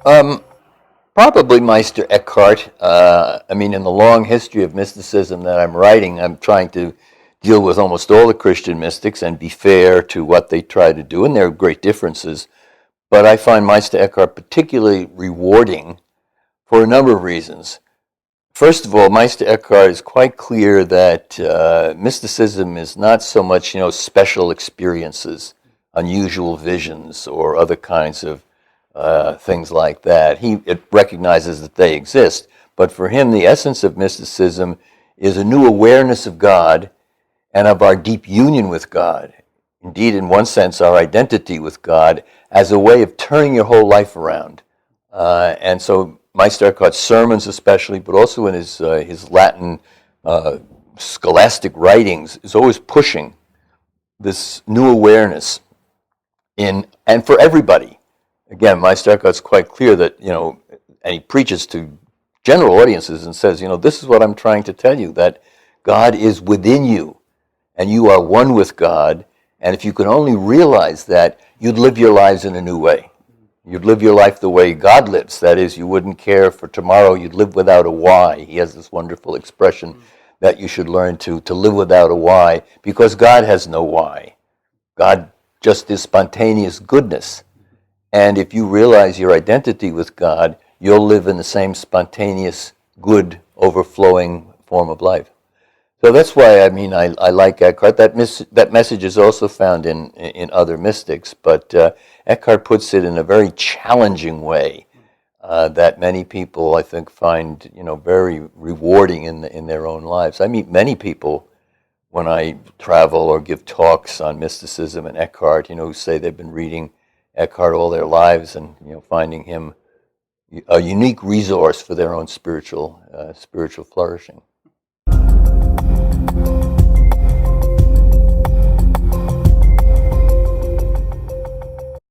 Um, Probably Meister Eckhart. In the long history of mysticism that I'm writing, I'm trying to deal with almost all the Christian mystics and be fair to what they try to do, and there are great differences. But I find Meister Eckhart particularly rewarding for a number of reasons. First of all, Meister Eckhart is quite clear that mysticism is not so much, special experiences, unusual visions, or other kinds of things like that. It recognizes that they exist, but for him, the essence of mysticism is a new awareness of God and of our deep union with God. Indeed, in one sense, our identity with God as a way of turning your whole life around. And so Meister Eckhart's sermons especially, but also in his Latin scholastic writings, is always pushing this new awareness and for everybody. Again, Meister Eckhart's quite clear that, and he preaches to general audiences and says, this is what I'm trying to tell you, that God is within you and you are one with God. And if you could only realize that, you'd live your lives in a new way. You'd live your life the way God lives. That is, you wouldn't care for tomorrow. You'd live without a why. He has this wonderful expression that you should learn to live without a why, because God has no why. God just is spontaneous goodness. And if you realize your identity with God, you'll live in the same spontaneous, good, overflowing form of life. So that's why, I like Eckhart. That message is also found in other mystics, but Eckhart puts it in a very challenging way that many people, I think, find very rewarding in their own lives. I meet many people when I travel or give talks on mysticism and Eckhart, who say they've been reading Eckhart all their lives and finding him a unique resource for their own spiritual flourishing.